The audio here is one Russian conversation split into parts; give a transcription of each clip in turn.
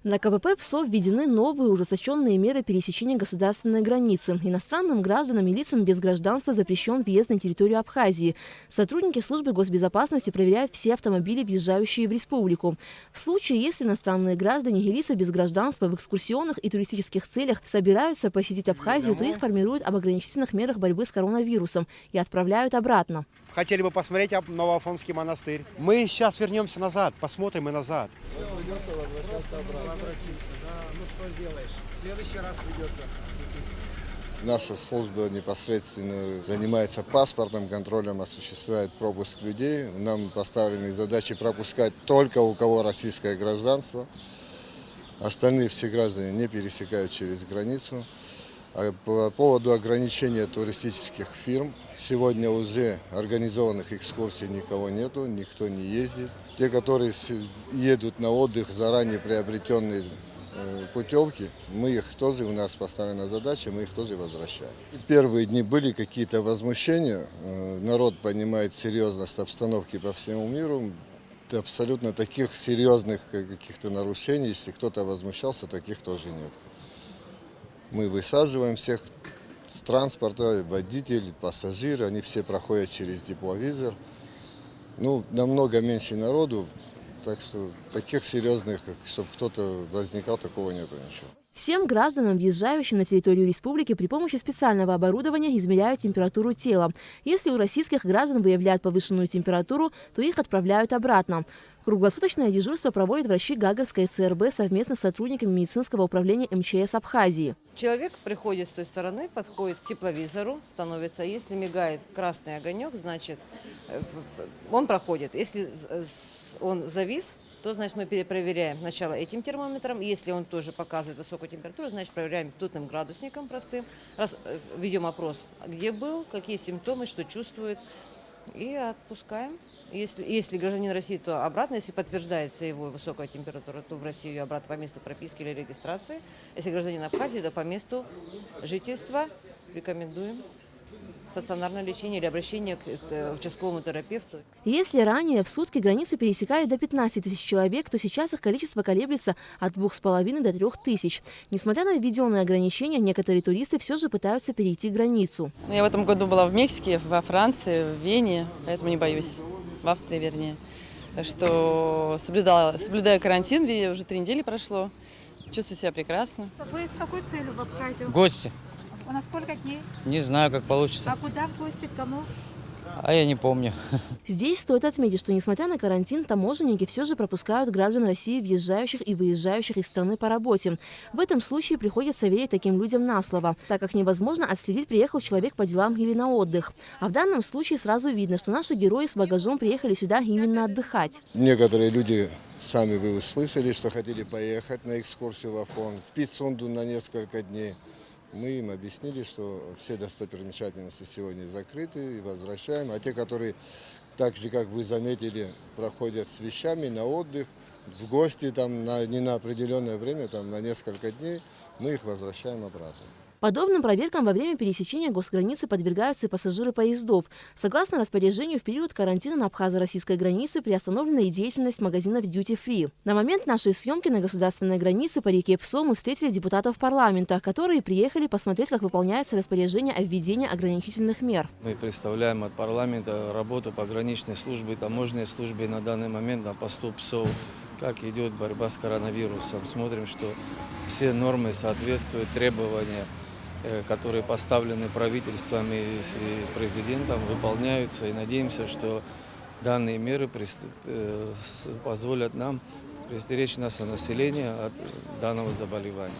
На КПП ПСО введены новые ужесточенные меры пересечения государственной границы. Иностранным гражданам и лицам без гражданства запрещен въезд на территорию Абхазии. Сотрудники службы госбезопасности проверяют все автомобили, въезжающие в республику. В случае, если иностранные граждане и лица без гражданства в экскурсионных и туристических целях собираются посетить Абхазию, то их формируют об ограничительных мерах борьбы с коронавирусом и отправляют обратно. Хотели бы посмотреть Новоафонский монастырь. Мы сейчас вернемся назад, посмотрим и назад. Придется возвращаться обратно. Ну что сделаешь? В следующий раз придется. Наша служба непосредственно занимается паспортным контролем, осуществляет пропуск людей. Нам поставлены задачи пропускать только у кого российское гражданство. Остальные все граждане не пересекают через границу. А по поводу ограничения туристических фирм, сегодня уже организованных экскурсий никого нету, никто не ездит. Те, которые едут на отдых, заранее приобретенные путевки, мы их тоже, у нас поставлена задача, мы их тоже возвращаем. Первые дни были какие-то возмущения, народ понимает серьезность обстановки по всему миру. Абсолютно таких серьезных каких-то нарушений, если кто-то возмущался, таких тоже нет. Мы высаживаем всех с транспорта, водитель, пассажиры, они все проходят через тепловизор. Ну, намного меньше народу, так что таких серьезных, чтобы кто-то возникал, такого нету ничего. Всем гражданам, въезжающим на территорию республики, при помощи специального оборудования измеряют температуру тела. Если у российских граждан выявляют повышенную температуру, то их отправляют обратно. Круглосуточное дежурство проводят врачи Гагарской ЦРБ совместно с сотрудниками медицинского управления МЧС Абхазии. Человек приходит с той стороны, подходит к тепловизору, становится. Если мигает красный огонек, значит, он проходит. Если он завис, то, значит, мы перепроверяем сначала этим термометром. Если он тоже показывает высокую температуру, значит, проверяем ртутным градусником простым. Ведем опрос, где был, какие симптомы, что чувствует. И отпускаем. Если гражданин России, то обратно. Если подтверждается его высокая температура, то в Россию и обратно по месту прописки или регистрации. Если гражданин Абхазии, то по месту жительства рекомендуем стационарное лечение или обращение к участковому терапевту. Если ранее в сутки границу пересекали до 15 тысяч человек, то сейчас их количество колеблется от 2,5 до 3 тысяч. Несмотря на введенные ограничения, некоторые туристы все же пытаются перейти границу. Я в этом году была в Мексике, во Франции, в Вене, поэтому не боюсь. В Австрии, вернее. Так что соблюдаю карантин, уже 3 недели прошло. Чувствую себя прекрасно. Вы с какой целью в Абхазию? Гости. А на сколько дней? Не знаю, как получится. А куда в гости, к кому? А я не помню. Здесь стоит отметить, что несмотря на карантин, таможенники все же пропускают граждан России, въезжающих и выезжающих из страны по работе. В этом случае приходится верить таким людям на слово, так как невозможно отследить, приехал человек по делам или на отдых. А в данном случае сразу видно, что наши герои с багажом приехали сюда именно отдыхать. Некоторые люди, сами вы услышали, что хотели поехать на экскурсию в Афон, в Пицунду на несколько дней. Мы им объяснили, что все достопримечательности сегодня закрыты и возвращаем. А те, которые, так же, как вы заметили, проходят с вещами на отдых, в гости там, не на определенное время, там, на несколько дней, мы их возвращаем обратно. Подобным проверкам во время пересечения госграницы подвергаются и пассажиры поездов. Согласно распоряжению, в период карантина на абхазо-российской границе приостановлена и деятельность магазинов Duty Free. На момент нашей съемки на государственной границе по реке Псо мы встретили депутатов парламента, которые приехали посмотреть, как выполняется распоряжение о введении ограничительных мер. Мы представляем от парламента работу пограничной службы, таможенной службы на данный момент на посту ПСО. Как идет борьба с коронавирусом. Смотрим, что все нормы соответствуют требованиям, которые поставлены правительством и президентом, выполняются. И надеемся, что данные меры позволят нам предостеречь наше население от данного заболевания.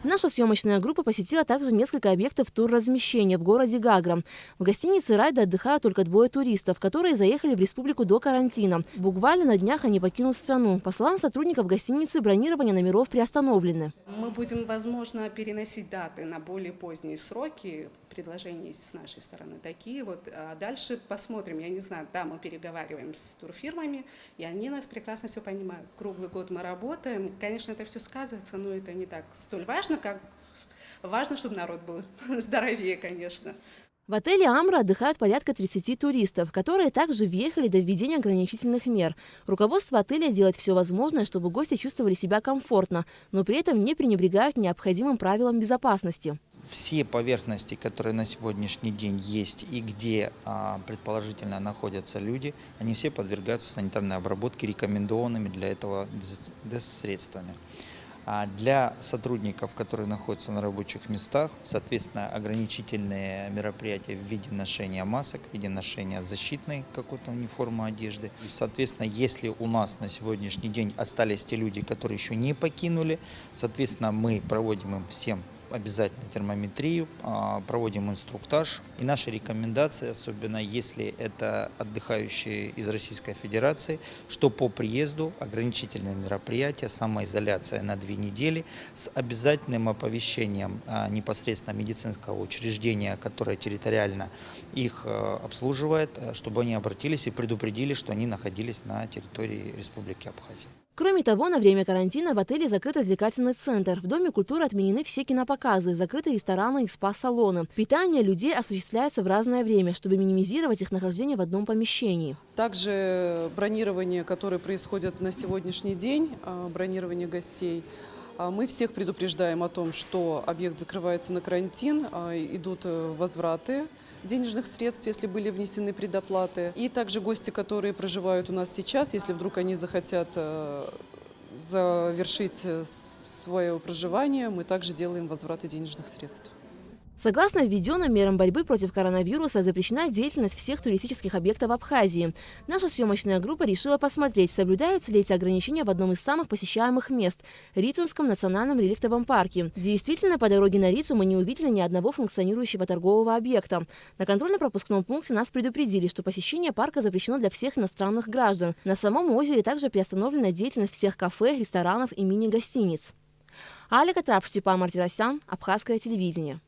Наша съемочная группа посетила также несколько объектов турразмещения в городе Гагра. В гостинице «Райда» отдыхают только 2 туристов, которые заехали в республику до карантина. Буквально на днях они покинут страну. По словам сотрудников гостиницы, бронирование номеров приостановлены. Мы будем, возможно, переносить даты на более поздние сроки. Предложения с нашей стороны такие. А дальше посмотрим. Я не знаю, да, мы переговариваем с турфирмами, и они нас прекрасно все понимают. Круглый год мы работаем. Конечно, это все сказывается, но это не так столь важно, как важно, чтобы народ был здоровее, конечно. В отеле «Амра» отдыхают порядка 30 туристов, которые также въехали до введения ограничительных мер. Руководство отеля делает все возможное, чтобы гости чувствовали себя комфортно, но при этом не пренебрегают необходимым правилам безопасности. Все поверхности, которые на сегодняшний день есть и где предположительно находятся люди, они все подвергаются санитарной обработке рекомендованными для этого средствами. А для сотрудников, которые находятся на рабочих местах, соответственно, ограничительные мероприятия в виде ношения масок, в виде ношения защитной какой-то униформы одежды. И, соответственно, если у нас на сегодняшний день остались те люди, которые еще не покинули, соответственно, мы проводим им всем обязательно термометрию, проводим инструктаж. И наши рекомендации, особенно если это отдыхающие из Российской Федерации, что по приезду ограничительные мероприятия, самоизоляция на 2 недели с обязательным оповещением непосредственно медицинского учреждения, которое территориально их обслуживает, чтобы они обратились и предупредили, что они находились на территории Республики Абхазия. Кроме того, на время карантина в отеле закрыт развлекательный центр. В Доме культуры отменены все кинопоказы, закрыты рестораны и спа-салоны. Питание людей осуществляется в разное время, чтобы минимизировать их нахождение в одном помещении. Также бронирование, которое происходит на сегодняшний день, бронирование гостей, мы всех предупреждаем о том, что объект закрывается на карантин, идут возвраты денежных средств, если были внесены предоплаты. И также гости, которые проживают у нас сейчас, если вдруг они захотят завершить свое проживание, мы также делаем возвраты денежных средств. Согласно введенным мерам борьбы против коронавируса, запрещена деятельность всех туристических объектов Абхазии. Наша съемочная группа решила посмотреть, соблюдаются ли эти ограничения в одном из самых посещаемых мест – Рицинском национальном реликтовом парке. Действительно, по дороге на Рицу мы не увидели ни одного функционирующего торгового объекта. На контрольно-пропускном пункте нас предупредили, что посещение парка запрещено для всех иностранных граждан. На самом озере также приостановлена деятельность всех кафе, ресторанов и мини-гостиниц. Аля Катрап, Степан Мартиросян, Абхазское телевидение.